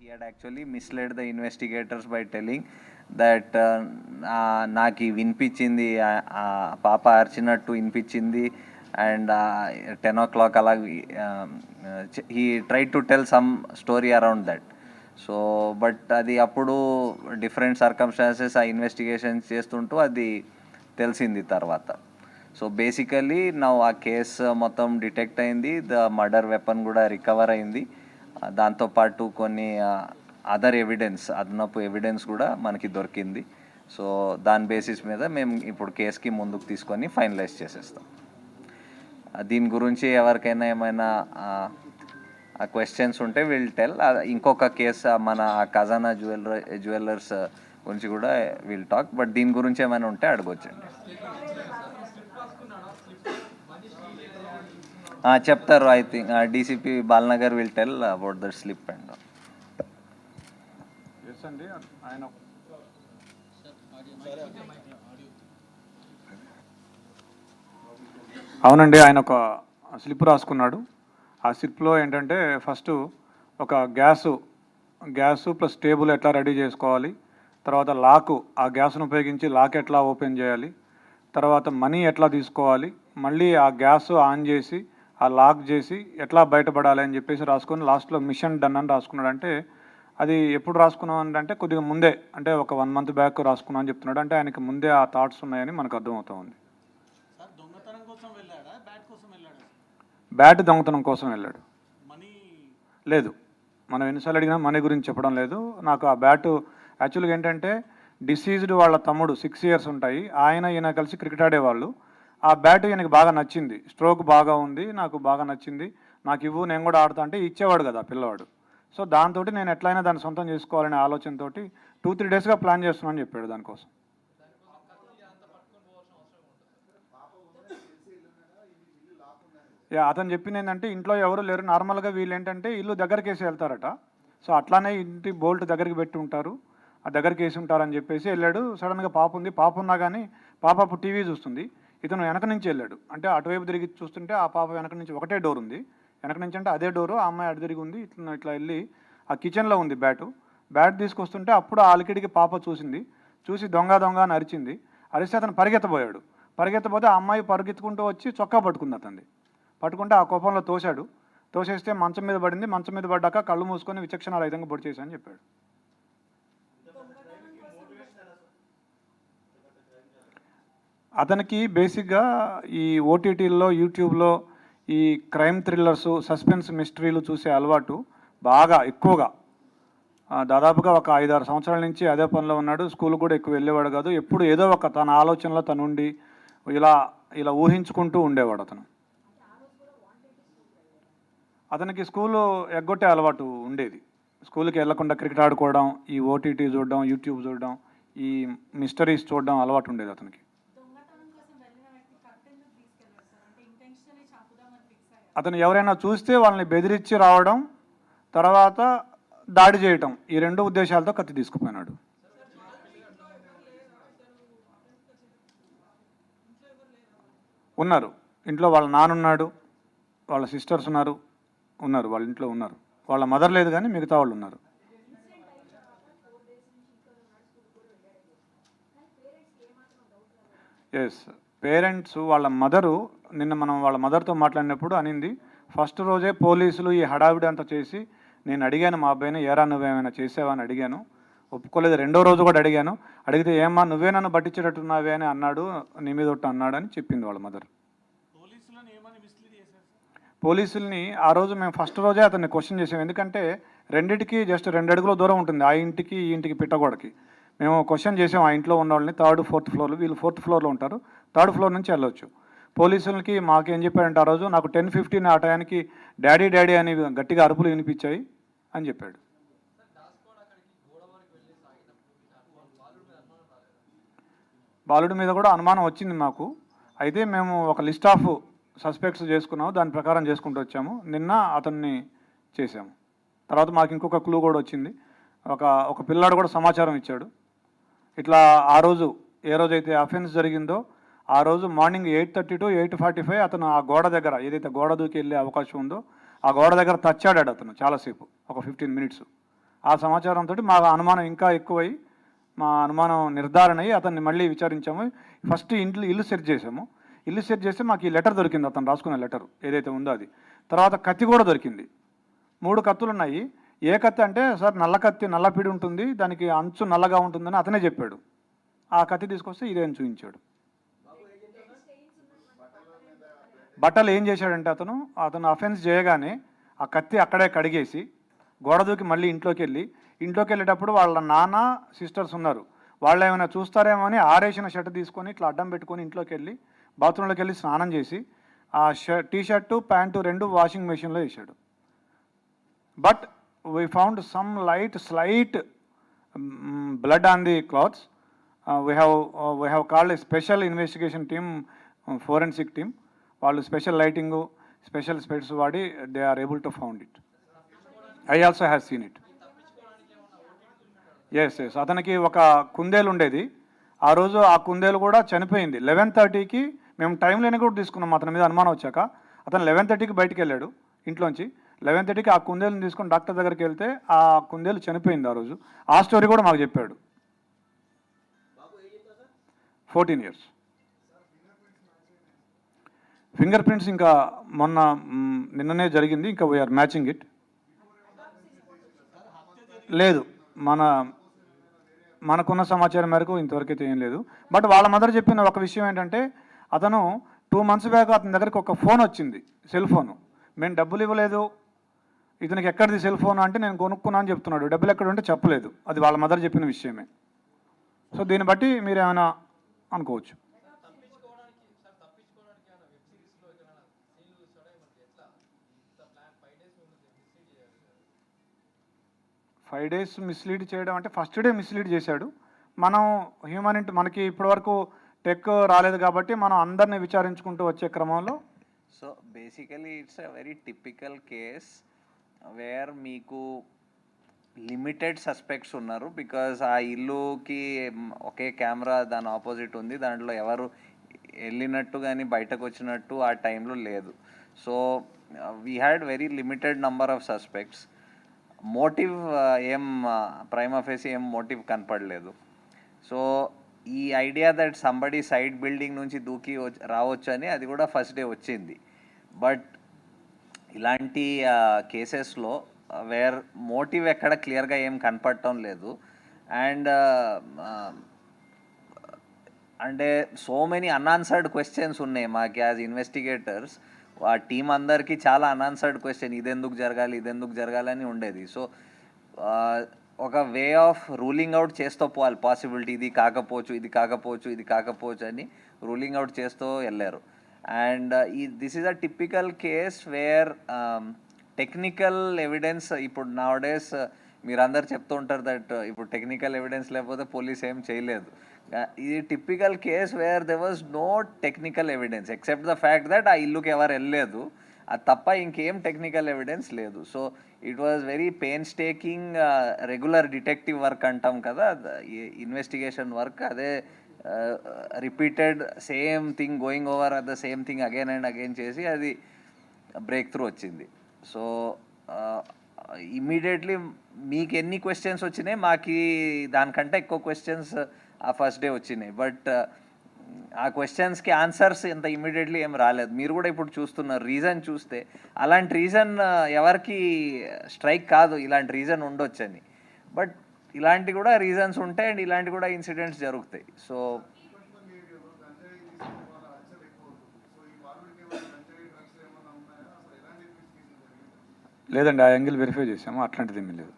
He had actually misled the investigators by telling that నాకు వినిపించింది, పాప అరిచినట్టు వినిపించింది అండ్ 10 o'clock అలా he try to tell some story around that. So but అది అప్పుడు డిఫరెంట్ సర్కమ్స్టాన్సెస్ ఆ ఇన్వెస్టిగేషన్ చేస్తుంటూ అది తెలిసింది తర్వాత. సో బేసికలీ నా ఆ కేసు మొత్తం డిటెక్ట్ అయింది, ద మర్డర్ వెపన్ కూడా రికవర్ అయింది, దాంతోపాటు కొన్ని అదర్ ఎవిడెన్స్, అదనపు ఎవిడెన్స్ కూడా మనకి దొరికింది. సో దాని బేసిస్ మీద మేము ఇప్పుడు కేసుకి ముందుకు తీసుకొని ఫైనలైజ్ చేసేస్తాం. దీని గురించి ఎవరికైనా ఏమైనా క్వశ్చన్స్ ఉంటే విల్ టెల్. ఇంకొక కేసు మన ఖజానా జ్యువెలర్స్ గురించి కూడా విల్ టాక్, బట్ దీని గురించి ఏమైనా ఉంటే అడగొచ్చండి. చెప్తారు. I think DCP Balanagar will tell about the slip and అవునండి. ఆయన ఒక స్లిప్ రాసుకున్నాడు. ఆ స్లిప్లో ఏంటంటే ఫస్ట్ ఒక గ్యాసు ప్లస్ టేబుల్ ఎట్లా రెడీ చేసుకోవాలి, తర్వాత లాకు, ఆ గ్యాస్ను ఉపయోగించి లాక్ ఎట్లా ఓపెన్ చేయాలి, తర్వాత మనీ ఎట్లా తీసుకోవాలి, మళ్ళీ ఆ గ్యాస్ ఆన్ చేసి ఆ లాక్ చేసి ఎట్లా బయటపడాలి అని చెప్పేసి రాసుకొని లాస్ట్లో మిషన్ డన్ అని రాసుకున్నాడు. అంటే అది ఎప్పుడు రాసుకున్నాం అంటే కొద్దిగా ముందే, అంటే ఒక 1 month బ్యాక్ రాసుకున్నాం అని చెప్తున్నాడు. అంటే ఆయనకి ముందే ఆ థాట్స్ ఉన్నాయని మనకు అర్థమవుతా ఉంది. బ్యాట్ దొంగతనం కోసం వెళ్ళాడు. లేదు, మనం ఎన్నిసార్లు అడిగినా మనీ గురించి చెప్పడం లేదు. నాకు ఆ బ్యాటు యాక్చువల్గా ఏంటంటే డిసీజ్డ్ వాళ్ళ తమ్ముడు 6 years ఉంటాయి, ఈయన కలిసి క్రికెట్ ఆడేవాళ్ళు. ఆ బ్యాట్ ఈయనకి బాగా నచ్చింది, స్ట్రోక్ బాగా ఉంది, నాకు బాగా నచ్చింది, నాకు ఇవ్వు నేను కూడా ఆడుతా అంటే ఇచ్చేవాడు కదా పిల్లవాడు. సో దాంతో నేను ఎట్లయినా దాన్ని సొంతం చేసుకోవాలనే ఆలోచనతో 2-3 daysగా ప్లాన్ చేస్తున్నాను చెప్పాడు దానికోసం. అతను చెప్పింది ఏంటంటే ఇంట్లో ఎవరు లేరు, నార్మల్గా వీళ్ళు ఏంటంటే ఇల్లు దగ్గరికి వేసి వెళ్తారట. సో అట్లానే ఇంటి బోల్ట్ దగ్గరికి పెట్టి ఉంటారు, ఆ దగ్గరికి వేసి ఉంటారని చెప్పేసి వెళ్ళాడు. సడన్గా పాప ఉంది, పాప ఉన్నా కానీ పాప అప్పుడు టీవీ చూస్తుంది, ఇతను వెనక నుంచి వెళ్ళాడు. అంటే అటువైపు తిరిగి చూస్తుంటే ఆ పాప వెనక నుంచి ఒకటే డోర్ ఉంది, వెనక నుంచి అంటే అదే డోరు, ఆ అమ్మాయి అటు తిరిగి ఉంది. ఇట్లా వెళ్ళి ఆ కిచెన్లో ఉంది బ్యాట్ తీసుకొస్తుంటే అప్పుడు ఆ అలికిడికి పాప చూసి దొంగ అని అరిచింది. అరిస్తే అతను పరిగెత్తబోతే ఆ అమ్మాయి పరిగెత్తుకుంటూ వచ్చి చొక్కా పట్టుకుంది, పట్టుకుంటే ఆ కోపంలో తోసేస్తే మంచం మీద పడింది. మంచం మీద పడ్డాక కళ్ళు మూసుకొని విచక్షణ రహితంగా పొడి చేశానని చెప్పాడు. అతనికి బేసిక్గా ఈ ఓటీటీల్లో, యూట్యూబ్లో ఈ క్రైమ్ థ్రిల్లర్స్, సస్పెన్స్ మిస్టరీలు చూసే అలవాటు బాగా ఎక్కువగా, దాదాపుగా ఒక 5-6 సంవత్సరాల నుంచి అదే పనిలో ఉన్నాడు. స్కూల్ కూడా ఎక్కువ వెళ్ళేవాడు కాదు. ఎప్పుడు ఏదో ఒక తన ఆలోచనలో తను ఉండి ఇలా ఊహించుకుంటూ ఉండేవాడు. అతనికి స్కూలు ఎగ్గొట్టే అలవాటు ఉండేది. స్కూల్కి వెళ్లకుండా క్రికెట్ ఆడుకోవడం, ఈ ఓటీటీ చూడడం, యూట్యూబ్ చూడడం, ఈ మిస్టరీస్ చూడడం అలవాటు ఉండేది అతనికి. అతను ఎవరైనా చూస్తే వాళ్ళని బెదిరించి రావడం, తర్వాత దాడి చేయటం, ఈ 2 ఉద్దేశాలతో కత్తి తీసుకుపోయినాడు. ఉన్నారు ఇంట్లో, వాళ్ళ నాన్నున్నాడు, వాళ్ళ సిస్టర్స్ ఉన్నారు, వాళ్ళ ఇంట్లో ఉన్నారు. వాళ్ళ మదర్ లేదు కానీ మిగతా వాళ్ళు ఉన్నారు. ఎస్, పేరెంట్స్ వాళ్ళ మదరు నిన్న మనం వాళ్ళ మదర్తో మాట్లాడినప్పుడు అనింది, ఫస్ట్ రోజే పోలీసులు ఈ హడావిడి అంతా చేసి నేను అడిగాను మా అబ్బాయిని, ఏరా నువ్వేమైనా చేసావా అని అడిగాను, ఒప్పుకోలేదు. 2వ రోజు కూడా అడిగితే ఏమ్మా నువ్వే నన్ను పట్టించేటట్టున్నావే అని అన్నాడు, నీ మీద ఒట్టు అన్నాడు అని చెప్పింది వాళ్ళ మదర్. పోలీసుల్ని ఆ రోజు మేము ఫస్ట్ రోజే అతన్ని క్వశ్చన్ చేసాం. ఎందుకంటే రెండింటికి జస్ట్ 2 అడుగుల దూరం ఉంటుంది, ఆ ఇంటికి ఈ ఇంటికి పిట్టగోడకి. మేము క్వశ్చన్ చేసాం ఆ ఇంట్లో ఉన్న వాళ్ళని, 3rd, 4th floor, వీళ్ళు 4th floorలో ఉంటారు, 3rd floor నుంచి వెళ్ళొచ్చు. పోలీసులకి మాకేం చెప్పాడంటే ఆ రోజు నాకు 10:15 ఆ టయానికి డాడీ అని గట్టిగా అరుపులు వినిపించాయి అని చెప్పాడు. బాలుడి మీద కూడా అనుమానం వచ్చింది మాకు. అయితే మేము ఒక లిస్ట్ ఆఫ్ సస్పెక్ట్స్ చేసుకున్నాము, దాని ప్రకారం చేసుకుంటూ వచ్చాము. నిన్న అతన్ని చేసాము. తర్వాత మాకు ఇంకొక క్లూ కూడా వచ్చింది. ఒక పిల్లాడు కూడా సమాచారం ఇచ్చాడు. ఇట్లా ఆ రోజు ఏ రోజైతే అఫెన్స్ జరిగిందో ఆ రోజు మార్నింగ్ 8:30 to 8:45 అతను ఆ గోడ దగ్గర, ఏదైతే గోడ దూకి వెళ్ళే అవకాశం ఉందో ఆ గోడ దగ్గర టచ్ ఆడాడు అతను చాలాసేపు, ఒక 15 minutes. ఆ సమాచారంతో మా అనుమానం ఇంకా ఎక్కువై మా అనుమానం నిర్ధారణ అయ్యి అతన్ని మళ్ళీ విచారించాము. ఫస్ట్ ఇల్లు సెర్చ్ చేసాము. ఇల్లు సెర్చ్ చేస్తే మాకు ఈ లెటర్ దొరికింది, అతను రాసుకున్న లెటర్ ఏదైతే ఉందో అది. తర్వాత కత్తి కూడా దొరికింది. 3 కత్తులు ఉన్నాయి. ఏ కత్తి అంటే, సార్ నల్ల కత్తి, నల్ల పీడి ఉంటుంది, దానికి అంచు నల్లగా ఉంటుందని అతనే చెప్పాడు. ఆ కత్తి తీసుకొస్తే ఇదే అని చూపించాడు. బట్టలు ఏం చేశాడంటే అతను అఫెన్స్ చేయగానే ఆ కత్తి అక్కడే కడిగేసి గోడ దూకి మళ్ళీ ఇంట్లోకి వెళ్ళేటప్పుడు వాళ్ళ నాన్న సిస్టర్స్ ఉన్నారు, వాళ్ళు ఏమైనా చూస్తారేమో అని ఆరేసిన షర్ట్ తీసుకొని ఇట్లా అడ్డం పెట్టుకొని ఇంట్లోకి వెళ్ళి బాత్రూంలోకి వెళ్ళి స్నానం చేసి ఆ టీ షర్టు ప్యాంటు 2 వాషింగ్ మెషిన్లో వేసాడు. But we found some slight blood on the clothes. We have called a special investigation team, forensic team. వాళ్ళు స్పెషల్ లైటింగ్, స్పెషల్ స్పెట్స్ వాడి they are able to found it. I also have seen it. Yes. అతనికి ఒక కుందేలు ఉండేది. ఆ రోజు ఆ కుందేలు కూడా చనిపోయింది. 11:30కి మేము టైం లేని కూడా తీసుకున్నాం అతని మీద అనుమానం వచ్చాక. అతను 11:30కి బయటికి వెళ్ళాడు ఇంట్లోంచి. 11:30కి ఆ కుందేలుని తీసుకొని డాక్టర్ దగ్గరికి వెళ్తే ఆ కుందేలు చనిపోయింది ఆ రోజు. ఆ స్టోరీ కూడా మాకు చెప్పాడు. 14 years. ఫింగర్ ప్రింట్స్ ఇంకా నిన్ననే జరిగింది, ఇంకా వీఆర్ మ్యాచింగ్ ఇట్. లేదు, మనకున్న సమాచారం మేరకు ఇంతవరకు అయితే ఏం లేదు. బట్ వాళ్ళ మదర్ చెప్పిన ఒక విషయం ఏంటంటే, అతను 2 months బ్యాక్ అతని దగ్గరికి ఒక ఫోన్ వచ్చింది, సెల్ ఫోను. మేము డబ్బులు ఇవ్వలేదు, ఇతనికి ఎక్కడిది సెల్ ఫోన్ అంటే నేను కొనుక్కున్నా అని చెప్తున్నాడు. డబ్బులు ఎక్కడ ఉంటే చెప్పలేదు. అది వాళ్ళ మదర్ చెప్పిన విషయమే. సో దీన్ని బట్టి మీరు ఏమైనా అనుకోవచ్చు. 5 days మిస్లీడ్ చేయడం అంటే ఫస్ట్ డే మిస్లీడ్ చేశాడు. మనం మనకి ఇప్పటివరకు టెక్ రాలేదు కాబట్టి మనం అందరినీ విచారించుకుంటూ వచ్చే క్రమంలో. So basically it's a very typical case wear మీకు లిమిటెడ్ సస్పెక్ట్స్ ఉన్నారు. బికాజ్ ఆ ఇల్లుకి ఒకే కెమెరా దాని ఆపోజిట్ ఉంది, దాంట్లో ఎవరు వెళ్ళినట్టు కానీ బయటకు వచ్చినట్టు ఆ టైంలో లేదు. So we had very limited number of suspects. Motive prima facie ఏం మోటివ్ కనపడలేదు. సో ఈ idea that somebody side building నుంచి దూకి రావచ్చు అని అది కూడా ఫస్ట్ డే వచ్చింది. బట్ ఇలాంటి కేసెస్లో వేర్ మోటివ్ ఎక్కడ క్లియర్గా ఏం కనపడటం లేదు. అండ్ అంటే సో మెనీ అన్ఆన్సర్డ్ క్వశ్చన్స్ ఉన్నాయి మాకు యాజ్ ఇన్వెస్టిగేటర్స్. ఆ టీం అందరికీ చాలా అన్ఆన్సర్డ్ క్వశ్చన్, ఇదెందుకు జరగాలి అని ఉండేది. సో ఒక వే ఆఫ్ రూలింగ్ అవుట్ చేస్తూ పోవాలి పాసిబిలిటీ, ఇది కాకపోవచ్చు అని రూలింగ్ అవుట్ చేస్తూ వెళ్ళారు. And this is a typical case wear technical evidence, ఇప్పుడు నౌడేస్ మీరందరు చెప్తూ ఉంటారు దట్ ఇప్పుడు టెక్నికల్ ఎవిడెన్స్ లేకపోతే పోలీస్ ఏం చేయలేదు. ఇది typical case where there was no technical evidence except the fact that ఆ ఇల్లుకి ఎవరు వెళ్ళలేదు, అది తప్ప ఇంకేం టెక్నికల్ ఎవిడెన్స్ లేదు. So it was very painstaking regular detective work అంటాం కదా, ఇన్వెస్టిగేషన్ వర్క్. అదే repeated same thing going over the same thing again and again చేసి అది బ్రేక్ త్రూ వచ్చింది. సో ఇమ్మీడియట్లీ మీకు ఎన్ని క్వశ్చన్స్ వచ్చినాయి, మాకు దానికంటే ఎక్కువ క్వశ్చన్స్ ఆ ఫస్ట్ డే వచ్చినాయి. బట్ ఆ క్వశ్చన్స్కి ఆన్సర్స్ ఇంత ఇమ్మీడియట్లీ ఏం రాలేదు. మీరు కూడా ఇప్పుడు చూస్తున్నారు, రీజన్ చూస్తే అలాంటి రీజన్ ఎవరికి స్ట్రైక్ కాదు, ఇలాంటి రీజన్ ఉండొచ్చని. బట్ ఇలాంటి కూడా రీజన్స్ ఉంటాయి అండ్ ఇలాంటి కూడా ఇన్సిడెంట్స్ జరుగుతాయి. సో లేదండి, ఆ యాంగిల్ వెరిఫై చేసాము, అట్లాంటిది ఏమీ లేదు.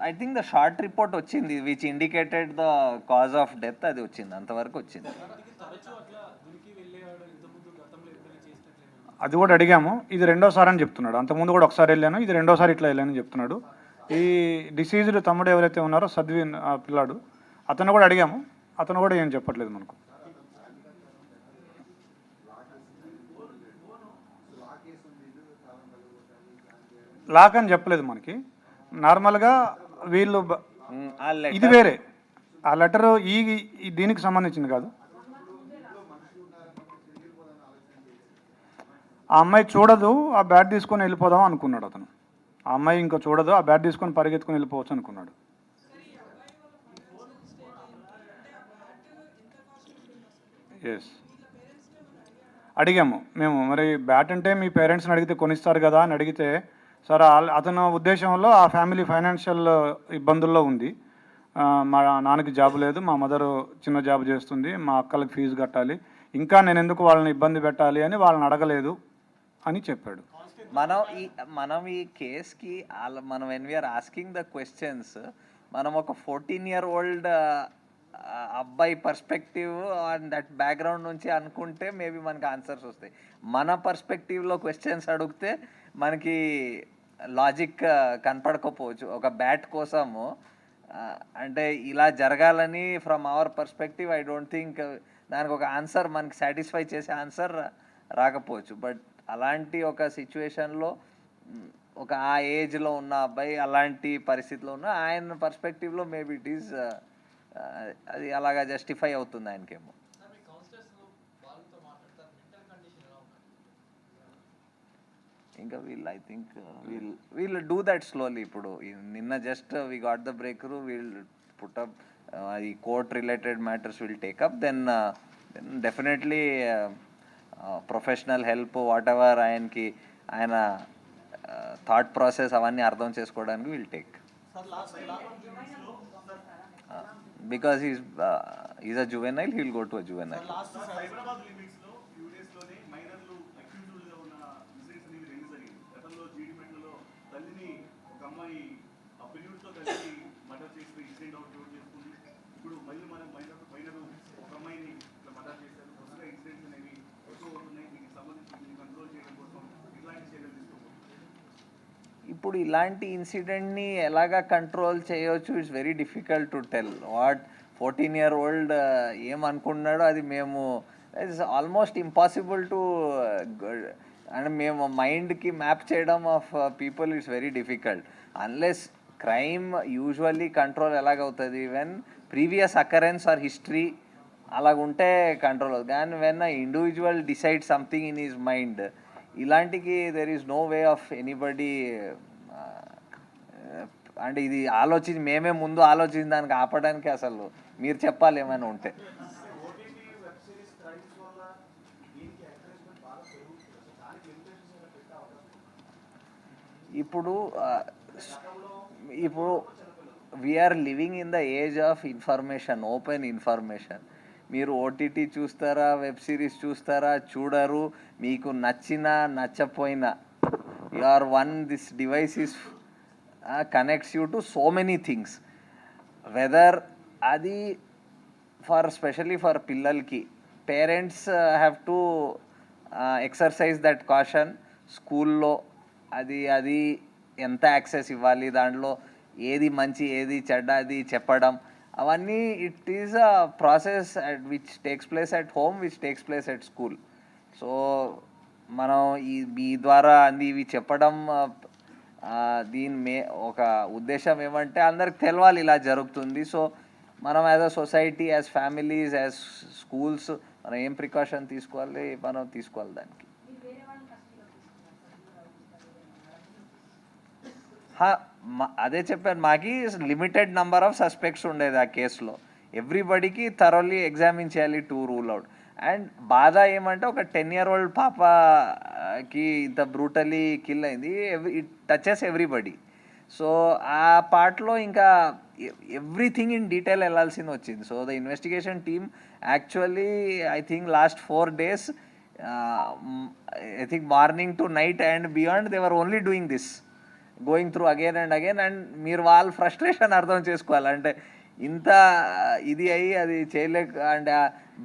I think the short report వచ్చింది which indicated the cause of death, అది వచ్చింది, అంతవరకు వచ్చింది. అది కూడా అడిగాము, ఇది 2వసారి అని చెప్తున్నాడు. అంతకుముందు కూడా ఒకసారి వెళ్ళాను, ఇది 2వసారి ఇట్లా వెళ్ళానని చెప్తున్నాడు. ఈ డిసీజ్డ్ తమ్ముడు ఎవరైతే ఉన్నారో సద్విన్ ఆ పిల్లాడు, అతను కూడా అడిగాము, అతను కూడా ఏం చెప్పట్లేదు మనకు. లాక్ అని చెప్పలేదు మనకి. నార్మల్గా వీళ్ళు ఇది వేరే, ఆ లెటర్ దీనికి సంబంధించింది కాదు. ఆ అమ్మాయి చూడదు, ఆ బ్యాట్ తీసుకొని వెళ్ళిపోదాం అనుకున్నాడు అతను. ఆ అమ్మాయి ఇంకా చూడదు, ఆ బ్యాట్ తీసుకొని పరిగెత్తుకొని వెళ్ళిపోవచ్చు అనుకున్నాడు. ఎస్, అడిగాము మేము, మరి బ్యాట్ అంటే మీ పేరెంట్స్ని అడిగితే కొనిస్తారు కదా అని అడిగితే, సార్ అతను ఉద్దేశంలో ఆ ఫ్యామిలీ ఫైనాన్షియల్ ఇబ్బందుల్లో ఉంది. మా నాన్నకి జాబ్ లేదు, మా మదరు చిన్న జాబ్ చేస్తుంది, మా అక్కలకి ఫీజు కట్టాలి, ఇంకా నేను ఎందుకు వాళ్ళని ఇబ్బంది పెట్టాలి అని వాళ్ళని అడగలేదు అని చెప్పాడు. మనం ఈ కేస్కి మనం when we are asking the questions, మనం ఒక 14-year-old అబ్బాయి పర్స్పెక్టివ్ అండ్ దట్ బ్యాక్గ్రౌండ్ నుంచి అనుకుంటే మేబీ మనకి ఆన్సర్స్ వస్తాయి. మన పర్స్పెక్టివ్లో క్వశ్చన్స్ అడిగితే మనకి లాజిక్ కనపడకపోవచ్చు. ఒక బ్యాట్ కోసము అంటే ఇలా జరగాలని from our perspective I don't think దానికి ఒక ఆన్సర్ మనకి సాటిస్ఫై చేసే ఆన్సర్ రాకపోవచ్చు. బట్ అలాంటి ఒక సిచ్యువేషన్లో ఒక ఆ ఏజ్లో ఉన్న అబ్బాయి అలాంటి పరిస్థితిలో ఉన్న ఆయన పర్స్పెక్టివ్లో మేబీ ఇట్ ఈస్ అది అలాగా జస్టిఫై అవుతుంది ఆయనకేమో. ఇంకా I think we'll do that slowly. ఇప్పుడు నిన్న just we got the breakthrough, we'll put up ఈ court related matters will take up, then definitely professional help whatever ఆయనకి ఆయన థాట్ ప్రాసెస్ అవన్నీ అర్థం చేసుకోవడానికి will take. Because he's a juvenile, he will go to a juvenile. ఇప్పుడు ఇలాంటి ఇన్సిడెంట్ని ఎలాగా control చేయవచ్చు, it's very difficult to tell. What 14-year-old ఏమనుకున్నాడో అది మేము ఇట్స్ ఆల్మోస్ట్ ఇంపాసిబుల్ టు అంటే మేము మైండ్కి మ్యాప్ చేయడం of people it's very difficult. Unless crime usually control ఎలాగవుతుంది when previous occurrence or history అలాగుంటే కంట్రోల్ అవుతుంది. కానీ when individual decide something in his mind, ఇలాంటికి there is no way of anybody అంటే ఇది మేమే ముందు ఆలోచించి దానికి ఆపడానికి అసలు మీరు చెప్పాలి ఏమైనా ఉంటే. ఇప్పుడు we are living in the age of information, open information. మీరు ఓటీటీ చూస్తారా, వెబ్ సిరీస్ చూస్తారా, చూడరు, మీకు నచ్చినా నచ్చపోయినా you are one, this device is connects you to so many things. Whether అది స్పెషల్లీ ఫర్ పిల్లలకి parents have to exercise that caution. స్కూల్లో అది ఎంత యాక్సెస్ ఇవ్వాలి, దాంట్లో ఏది మంచి ఏది చెడ్డ అది చెప్పడం, అవన్నీ it is a process which takes place at home, which takes place at school. So మనం ఈ ద్వారా ఇవి చెప్పడం దీని ఒక ఉద్దేశం ఏమంటే అందరికి తెలవాలి ఇలా జరుగుతుంది. సో మనం as a society, as families, as schools మనం ఏం ప్రికాషన్ తీసుకోవాలి, మనం తీసుకోవాలి దానికి. అదే చెప్పాను, మాకి లిమిటెడ్ నెంబర్ ఆఫ్ సస్పెక్ట్స్ ఉండేది ఆ కేసులో. ఎవ్రీబడికి థరోలీ ఎగ్జామిన్ చేయాలి టు రూల్ అవుట్. అండ్ బాధ ఏమంటే ఒక 10-year-old పాపకి ఇంత బ్రూటలీ కిల్ అయింది. It touches everybody. సో ఆ పార్ట్లో ఇంకా ఎవ్రీథింగ్ ఇన్ డీటెయిల్ వెళ్ళాల్సింది వచ్చింది. So the investigation team actually I think last 4 days, I think morning to night and beyond they were only doing this, going through again and again. And మీరు వాళ్ళ frustration అర్థం చేసుకోవాలి. అంటే ఇంత ఇది అయ్యి అది చేయలేక అండ్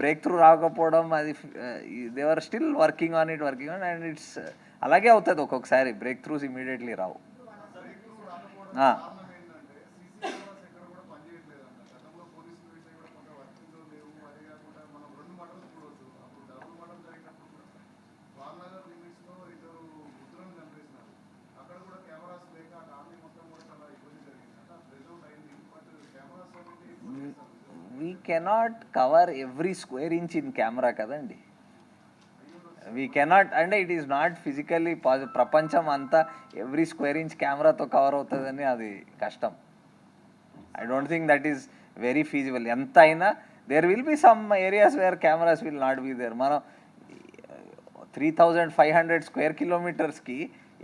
బ్రేక్ త్రూ రాకపోవడం, అది they're still working on and it's అలాగే అవుతుంది. ఒక్కొక్కసారి బ్రేక్ త్రూస్ ఇమీడియట్లీ రావు. We cannot cover every square inch in camera కదండి. వీ కెనాట్, అంటే ఇట్ ఈస్ నాట్ ఫిజికల్లీ ప్రపంచం అంతా ఎవ్రీ స్క్వేర్ ఇంచ్ కెమెరాతో కవర్ అవుతుందని అది కష్టం. I don't think that is very feasible. ఎంత అయినా there will be some areas where cameras will not be there. మనం 3500 స్క్వేర్ కిలోమీటర్స్కి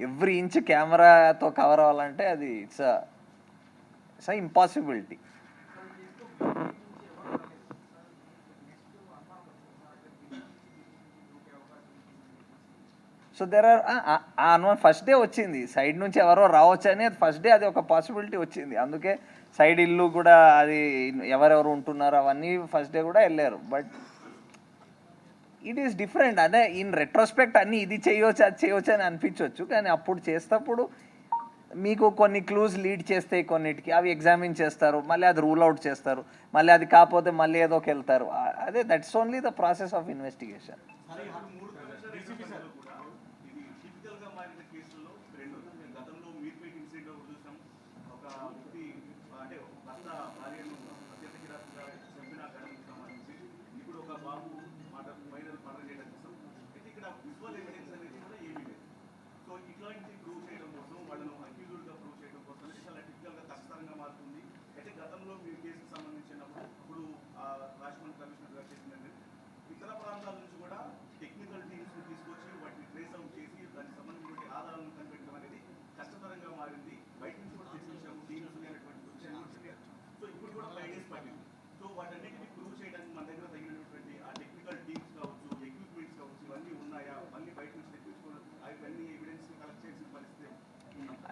ఎవ్రీ ఇంచ్ కెమెరాతో కవర్ అవ్వాలంటే అది it's a impossibility. So there are అనుమానం ఫస్ట్ డే వచ్చింది, సైడ్ నుంచి ఎవరో రావచ్చు అని ఫస్ట్ డే అది ఒక పాసిబిలిటీ వచ్చింది. అందుకే సైడ్ ఇల్లు కూడా అది ఎవరెవరు ఉంటున్నారు అవన్నీ ఫస్ట్ డే కూడా వెళ్ళారు. But it is different. అదే ఇన్ రెట్రోస్పెక్ట్ అన్నీ ఇది చేయవచ్చు అది చేయవచ్చు అని అనిపించవచ్చు, కానీ అప్పుడు చేసేటప్పుడు మీకు కొన్ని క్లూస్ లీడ్ చేస్తాయి కొన్నిటికి, అవి ఎగ్జామిన్ చేస్తారు, మళ్ళీ అది రూల్ అవుట్ చేస్తారు, మళ్ళీ అది కాకపోతే మళ్ళీ ఏదోకి వెళ్తారు. అదే that's only the process of investigation.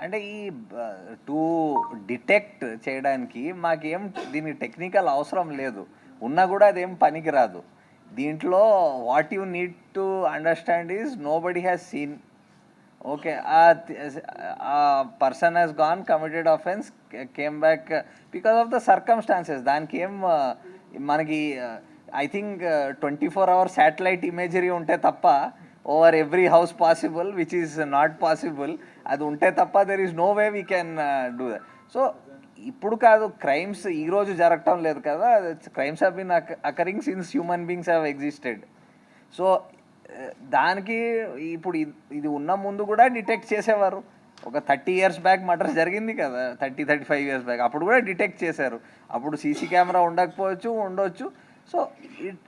అంటే ఈ టు డిటెక్ట్ చేయడానికి మాకేం దీనికి టెక్నికల్ అవసరం లేదు, ఉన్నా కూడా అదేం పనికిరాదు. దీంట్లో what you need to understand is nobody has seen. Okay, ఆ person has gone, committed offence, came back because of the circumstances. దానికి ఏం మనకి I think 24 hours satellite imagery ఉంటే తప్ప over every house possible, which is not possible. అది ఉంటే తప్ప there is no way we can do that. So ఇప్పుడు కాదు, క్రైమ్స్ ఈరోజు జరగటం లేదు కదా, crimes have been occurring since human beings have existed. So దానికి ఇప్పుడు ఇది ఉన్న ముందు కూడా డిటెక్ట్ చేసేవారు. ఒక 30 years బ్యాక్ మర్డర్ జరిగింది కదా, 35 years బ్యాక్, అప్పుడు కూడా డిటెక్ట్ చేశారు. అప్పుడు సీసీ కెమెరా ఉండకపోవచ్చు, ఉండొచ్చు. So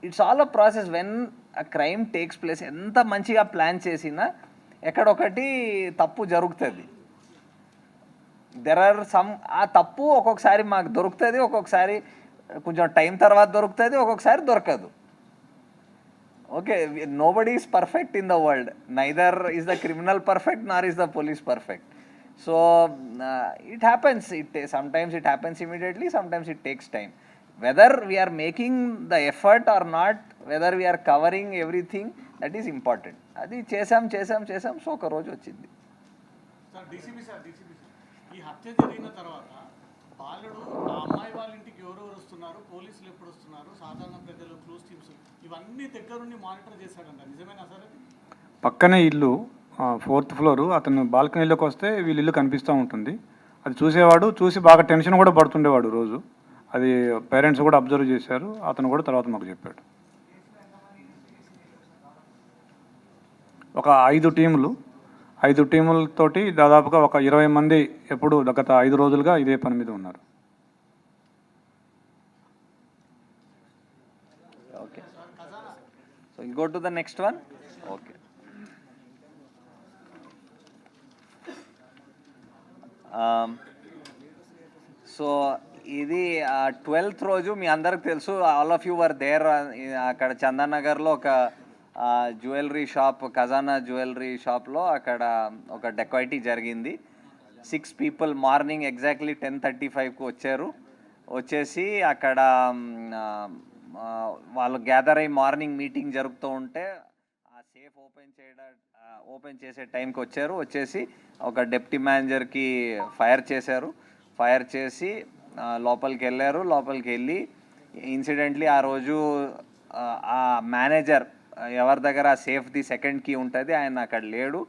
it's all a process. When a crime takes place, ఎంత మంచిగా ప్లాన్ చేసినా ఎక్కడొకటి తప్పు జరుగుతుంది. దెర్ ఆర్ సమ్, ఆ తప్పు ఒక్కొక్కసారి మాకు దొరుకుతుంది, ఒక్కొక్కసారి కొంచెం టైం తర్వాత దొరుకుతుంది, ఒక్కొక్కసారి దొరకదు. Okay, nobody is perfect in the world, neither is the criminal perfect Nar is the police perfect. So it happens, sometimes it happens immediately, sometimes it takes time. Whether we are making the effort or not, whether we are covering everything, that is important. అది చేసాం. So ఒక రోజు వచ్చింది. Sir DCP ఈ హత్య జరిగిన తర్వాత బాలుడు ఆ అమ్మాయి వాళ్ళ ఇంటికి ఎవరెవరు వస్తున్నారు, పోలీసులు ఎప్పుడు వస్తున్నారు, సాధారణ ప్రజలు, క్లూస్ టీమ్స్ ఇవన్నీ దగ్గరుండి మానిటర్ చేశాడంట, నిజమేనా సార్? పక్కనే ఇల్లు, 4th floor, అతను బాల్కనీలోకి వస్తే వీళ్ళ ఇల్లు కనిపిస్తూ ఉంటుంది. అది చూసేవాడు, చూసి బాగా టెన్షన్ కూడా పడుతుండేవాడు రోజు. అది పేరెంట్స్ కూడా అబ్జర్వ్ చేశారు, అతను కూడా తర్వాత మాకు చెప్పాడు. ఒక 5 టీములతోటి దాదాపుగా ఒక 20 మంది ఎప్పుడు గత 5 రోజులుగా ఇదే పని మీద ఉన్నారు. Okay, so you go to the next one. Okay, so ఇది 12th రోజు మీ అందరికి తెలుసు, all of you were there. అక్కడ చందన్ నగర్లో ఒక జ్యువెలరీ షాప్, ఖజానా జ్యువెలరీ షాప్లో అక్కడ ఒక డెకాయిటీ జరిగింది. 6 people మార్నింగ్ ఎగ్జాక్ట్లీ 10:35కు వచ్చేసి అక్కడ వాళ్ళు గ్యాదర్ అయ్యి మార్నింగ్ మీటింగ్ జరుగుతూ ఉంటే ఆ సేఫ్ ఓపెన్ చేసే టైంకి వచ్చేసి ఒక డెప్యూటీ మేనేజర్కి ఫైర్ చేసి లోపలికి వెళ్ళి ఇన్సిడెంట్లీ ఆ రోజు ఆ మేనేజర్ ఎవరి దగ్గర సేఫ్ది సెకండ్ కీ ఉంటుంది, ఆయన అక్కడ లేడు.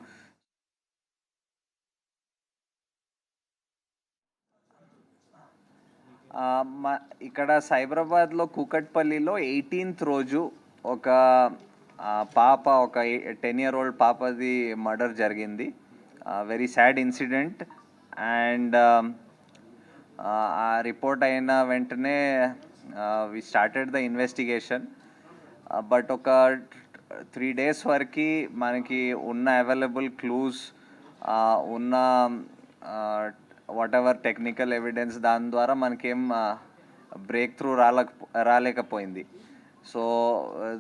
ఇక్కడ సైబరాబాద్లో కూకట్పల్లిలో 18th రోజు ఒక పాప ఒక 10-year old పాపది మర్డర్ జరిగింది. Very sad incident. అండ్ ఆ రిపోర్ట్ అయిన వెంటనే we started the investigation. But ఒక 3 days వరకు మనకి ఉన్న అవైలబుల్ క్లూస్, ఉన్న వాట్ ఎవర్ టెక్నికల్ ఎవిడెన్స్, దాని ద్వారా మనకేం బ్రేక్ త్రూ రాలేకపోయింది. సో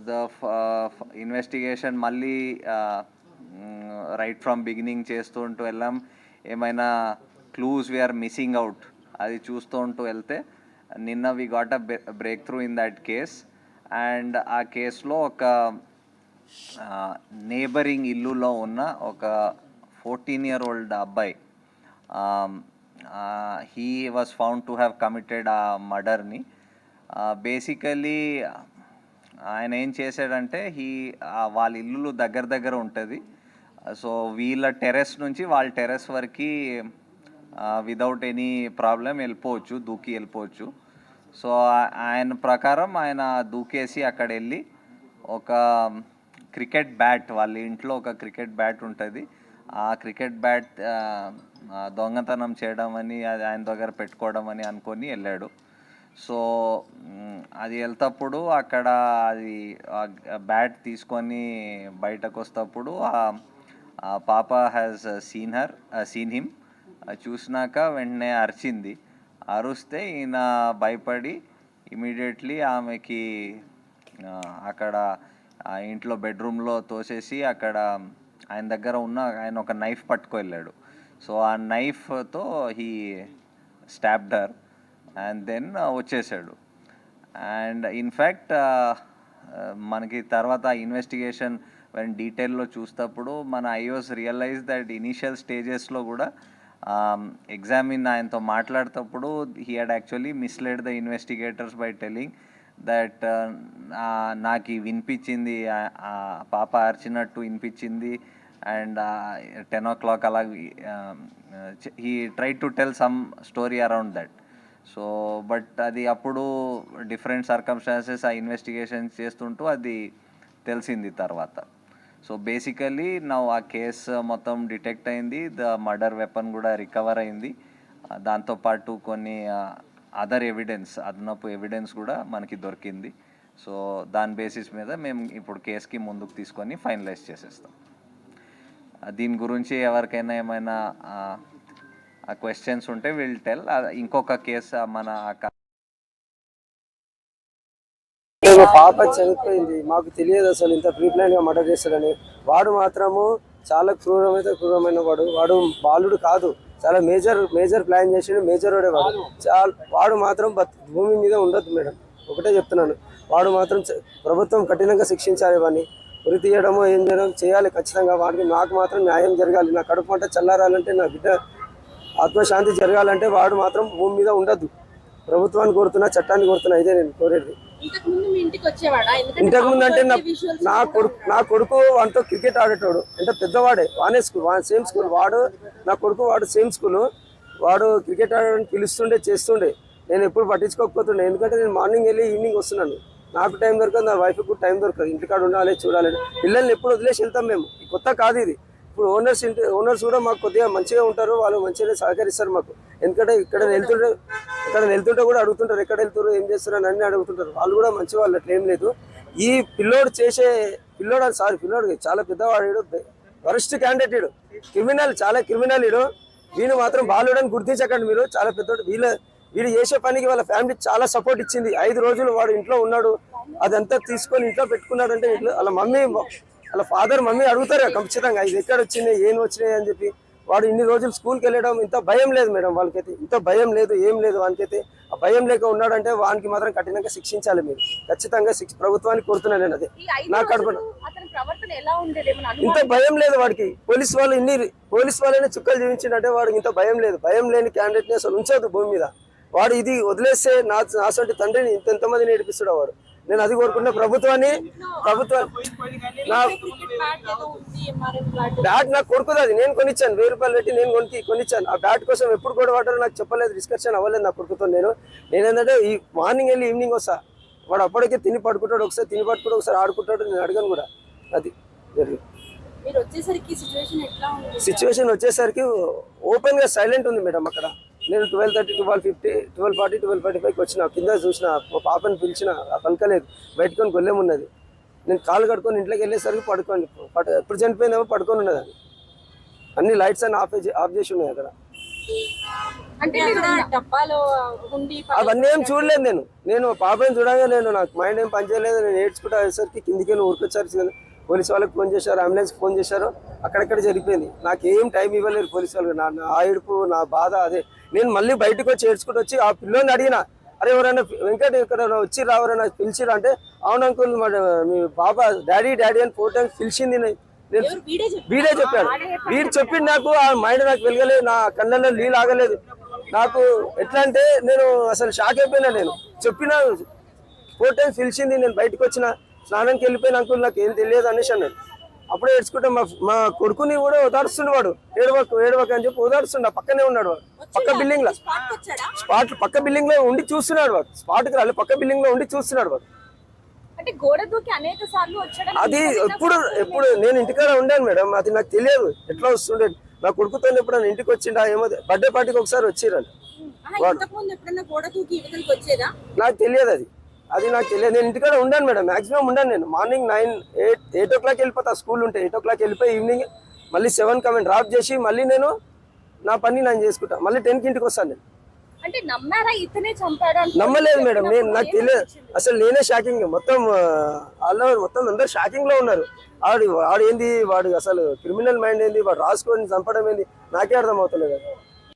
ద ఇన్వెస్టిగేషన్ మళ్ళీ రైట్ ఫ్రమ్ బిగినింగ్ చేస్తూ ఉంటూ వెళ్ళాం. ఏమైనా క్లూస్ వీఆర్ మిస్సింగ్ అవుట్ అది చూస్తూ ఉంటూ వెళ్తే నిన్న we got a breakthrough in that case. And ఆ కేసులో ఒక నేబరింగ్ ఇల్లులో ఉన్న ఒక 14-year-old అబ్బాయి, he was found to have committed ఆ మర్డర్ని. బేసికలీ ఆయన ఏం చేశాడంటే వాళ్ళ ఇల్లు దగ్గర దగ్గర ఉంటుంది. సో వీళ్ళ టెర్రస్ నుంచి వాళ్ళ టెర్రస్ వరకు వితౌట్ ఎనీ ప్రాబ్లం వెళ్ళిపోవచ్చు, దూకి వెళ్ళిపోవచ్చు. సో ఆయన ప్రకారం ఆయన దూకేసి అక్కడ వెళ్ళి ఒక క్రికెట్ బ్యాట్, వాళ్ళ ఇంట్లో ఒక క్రికెట్ బ్యాట్ ఉంటుంది, ఆ క్రికెట్ బ్యాట్ దొంగతనం చేయడం అని, అది ఆయన దగ్గర పెట్టుకోవడం అని అనుకొని వెళ్ళాడు. సో అది వెళ్తప్పుడు అక్కడ అది బ్యాట్ తీసుకొని బయటకు వస్తప్పుడు పాప హ్యాస్ సీన్ హిమ్. చూసినాక వెంటనే అరిచింది. అరుస్తే ఈయన భయపడి ఇమీడియట్లీ ఆమెకి అక్కడ ఇంట్లో బెడ్రూమ్లో తోసేసి అక్కడ ఆయన ఒక నైఫ్ పట్టుకు వెళ్ళాడు. సో ఆ నైఫ్తో he stabbed her and then వచ్చేసాడు. అండ్ ఇన్ఫ్యాక్ట్ మనకి తర్వాత ఇన్వెస్టిగేషన్ డీటెయిల్లో చూసేటప్పుడు మన ఐఓస్ రియలైజ్ దట్ ఇనీషియల్ స్టేజెస్లో కూడా ఎగ్జామిన్ ఆయనతో మాట్లాడేటప్పుడు he had actually misled the investigators by telling that నాకు వినిపించింది, పాప అరిచినట్టు వినిపించింది అండ్ 10 o'clock అలా he try to tell some story around that. So but అది అప్పుడు డిఫరెంట్ సర్కమ్స్టాన్సెస్ ఆ ఇన్వెస్టిగేషన్ చేస్తుంటూ అది తెలిసింది తర్వాత. సో బేసికలీ ఆ కేసు మొత్తం డిటెక్ట్ అయింది, ద మర్డర్ వెపన్ కూడా రికవర్ అయింది, దాంతోపాటు కొన్ని అదర్ ఎవిడెన్స్, అదనపు ఎవిడెన్స్ కూడా మనకి దొరికింది. సో దాని బేసిస్ మీద మేము ఇప్పుడు కేసుకి ముందుకు తీసుకొని ఫైనలైజ్ చేసేస్తాం. దీని గురించి ఎవరికైనా ఏమైనా క్వశ్చన్స్ ఉంటే విల్ టెల్. ఇంకొక కేసు మన పాప చనిపోయింది, మాకు తెలియదు అసలు ఇంత ప్రీప్లాన్గా మర్డర్ చేస్తాడని. వాడు మాత్రము చాలా క్రూరమైన వాడు బాలుడు కాదు, చాలా మేజర్ ప్లాన్ చేసాడు, మేజర్ వాడు. వాడు మాత్రం భూమి మీద ఉండొద్దు మేడం, ఒకటే చెప్తున్నాను. వాడు మాత్రం ప్రభుత్వం కఠినంగా శిక్షించాలి, వాడిని ఉరి తీయడమో ఏం చేయడం చేయాలి ఖచ్చితంగా. వాడికి నాకు మాత్రం న్యాయం జరగాలి, నా కడుపు పంట చల్లారాలంటే, నా బిడ్డ ఆత్మశాంతి జరగాలంటే వాడు మాత్రం భూమి మీద ఉండద్దు. ప్రభుత్వాన్ని కోరుతున్నా, చట్టాన్ని కోరుతున్నా, ఇదే నేను కోరేది. ఇంతకుముందు అంటే నా కొడుకు వాడితో క్రికెట్ ఆడేటోడు, అంటే పెద్దవాడే, వానే స్కూల్, సేమ్ స్కూల్. నా కొడుకు వాడు సేమ్ స్కూల్. వాడు క్రికెట్ ఆడడానికి పిలుస్తుండే, చేస్తుండే. నేను ఎప్పుడు పట్టించుకోకపోతుండే, ఎందుకంటే నేను మార్నింగ్ వెళ్ళి ఈవినింగ్ వస్తున్నాను. నాకు టైం దొరకదు, నా వైఫ్కి కూడా టైం దొరకదు. ఇంటికాడ ఉండాలి, చూడాలి. పిల్లల్ని ఎప్పుడు వదిలేసి వెళ్తాం మేము. కొత్త కాదు ఇది. ఇప్పుడు ఓనర్స్ కూడా మాకు కొద్దిగా మంచిగా ఉంటారు, వాళ్ళు మంచిగా సహకరిస్తారు మాకు. ఎందుకంటే ఇక్కడ వెళ్తుంటే కూడా అడుగుతుంటారు, ఎక్కడ వెళ్తారు, ఏం చేస్తారు అని అన్నీ అడుగుతుంటారు. వాళ్ళు కూడా మంచి వాళ్ళు, అట్లా ఏం లేదు. ఈ పిల్లోడు చాలా పెద్దవాడు, వరస్ట్ క్యాండిడేట్, క్రిమినల్, చాలా క్రిమినల్. వీళ్ళు మాత్రం బాలుడని గుర్తించకండి మీరు, చాలా పెద్దోడు. వీడు చేసే పనికి వాళ్ళ ఫ్యామిలీ చాలా సపోర్ట్ ఇచ్చింది. 5 రోజులు వాడు ఇంట్లో ఉన్నాడు, అదంతా తీసుకొని ఇంట్లో పెట్టుకున్నాడు. అంటే వాళ్ళ ఫాదర్ మమ్మీ అడుగుతారు ఖచ్చితంగా, ఇది ఎక్కడ వచ్చినాయి, ఏం వచ్చినాయి అని చెప్పి. వాడు ఇన్ని రోజులు స్కూల్కి వెళ్ళడం, ఇంత భయం లేదు మేడం వాళ్ళకైతే, ఇంత భయం లేదు, ఏం లేదు వానికైతే. ఆ భయం లేక ఉన్నాడంటే వానికి మాత్రం కఠినంగా శిక్షించాలి మీరు, ఖచ్చితంగా ప్రభుత్వానికి కోరుతున్నాను నేను. అదే నాకు కడుపు, ఇంత భయం లేదు వాడికి. పోలీస్ వాళ్ళని చుక్కలు జీవించిందంటే వాడికి ఇంత భయం లేదు. భయం లేని క్యాండిడేట్ని అసలు ఉంచదు భూమి మీద. వాడు ఇది వదిలేస్తే నాసంటి తండ్రిని ఎంతమందిని ఏడిపిస్తాడు వాడు. నేను అది కోరుకుంటున్నా ప్రభుత్వాన్ని. బ్యాట్ నాకు కొడుకుది, అది నేను కొనిచ్చాను, 1000 రూపాయలు పెట్టి నేను కొనిచ్చాను. ఆ బ్యాట్ కోసం ఎప్పుడు కూడా వాడారో నాకు చెప్పలేదు, డిస్కషన్ అవ్వలేదు నా కొడుకుతో. నేనేంటంటే ఈ మార్నింగ్ వెళ్ళి ఈవినింగ్ వస్తా. వాడు అప్పటికే తిని పడుకుంటాడు, ఒకసారి ఆడుకుంటాడు, నేను అడగను కూడా. అది జరిగింది. మీరు వచ్చేసరికి సిచ్యువేషన్ ఎట్లా ఉంది? సిచ్యువేషన్ వచ్చేసరికి ఓపెన్గా సైలెంట్ ఉంది మేడం అక్కడ. నేను 12:30, 12:50, 12:40, 12:45 వచ్చిన, కింద చూసిన, మా పాపని పిలిచిన, పలకలేదు, బయటకొని గొల్లెం ఉన్నది. నేను కాలు కడుక్కొని ఇంట్లోకి వెళ్ళేసరికి పడుకోండి, ఎప్పుడు చనిపోయిందేమో పడుకొని ఉన్నది. అది అన్ని లైట్స్ అన్ని ఆఫ్ చేసి ఉన్నాయి అక్కడ. అంటే అక్కడ డబ్బాలో ఉండి అవన్నీ ఏం చూడలేదు నేను పాపని చూడగా నాకు మైండ్ ఏం పనిచేయలేదు. నేను ఏడ్చుకుంటూ అయ్యేసరికి కిందికి ఊరికొచ్చారు, పోలీసు వాళ్ళకి ఫోన్ చేశారు, అంబులెన్స్ ఫోన్ చేశారు, అక్కడక్కడ జరిగిపోయింది. నాకేం టైం ఇవ్వలేరు పోలీసు వాళ్ళు. నా ఏడుపు, నా బాధ అదే. నేను మళ్ళీ బయటకు వచ్చి ఏడ్చుకుంటూ వచ్చి ఆ పిల్లని అడిగిన, అరే ఎవరైనా వెంకట్ ఇక్కడ వచ్చి ఎవరైనా పిలిచిరా అంటే, అవును అంకుల్ మీ పాప డాడీ డాడీ అని 4 times పిలిచింది. నేను వీడే చెప్పాడు. వీడు చెప్పింది నాకు ఆ మైండ్ నాకు వెలగలేదు, నా కళ్ళల్లో నీళ్ళు ఆగలేదు. నాకు ఎట్లా అంటే నేను అసలు షాక్ అయిపోయినా. నేను చెప్పిన 4 times పిలిచింది, నేను బయటకు వచ్చిన, స్నానానికి వెళ్ళిపోయిన అంకుల్ నాకు ఏం తెలియదు అనేసి అన్నాడు. అప్పుడే ఏడ్చుకుంటా మా కొడుకుని కూడా ఓదారుస్తుండు, వాడు ఏడవక అని చెప్పి ఓదారుస్తుండ. పక్కనే ఉన్నాడు వాడు, పక్క బిల్డింగ్ లో, పక్క బిల్డింగ్ లో ఉండి చూస్తున్నాడు వాడు. స్పాట్కి రాలేదు, పక్క బిల్డింగ్ లో ఉండి చూస్తున్నాడు వాడు. అంటే గోడ దూకి అనేక సార్లు వచ్చాడు. అది ఎప్పుడు నేను ఇంటికాడ ఉండాను మేడం, అది నాకు తెలియదు ఎట్లా వస్తుండే. నా కొడుకుతో ఎప్పుడైనా ఇంటికి వచ్చిండా ఏమో, బర్త్డే పార్టీకి ఒకసారి వచ్చిరండి. గోడ దూకి ఇవతలకి వచ్చేదా నాకు తెలియదు, అది నాకు తెలియదు. నేను ఇంటికాడ ఉండాను మేడం, మాక్సిమం ఉండాను. నేను మార్నింగ్ 8 o'clock వెళ్ళిపోతా, స్కూల్ ఉంటే 8 o'clock వెళ్ళిపోయి ఈవినింగ్ మళ్ళీ 7 కమెంట్ డ్రాప్ చేసి మళ్ళీ నేను నా పని నేను చేసుకుంటా. మళ్ళీ 10కి ఇంటికి వస్తాను నేను. అంటే నమ్మారా ఇతనే చంపాడు? నమ్మలేదు మేడం, నాకు తెలియదు అసలు. నేనే షాకింగ్, మొత్తం మొత్తం అందరు షాకింగ్ లో ఉన్నారు. వాడు ఏంది, వాడు అసలు క్రిమినల్ మైండ్ ఏంది, వాడు రాసుకొని చంపడం ఏంది నాకే అర్థం అవుతలేదు.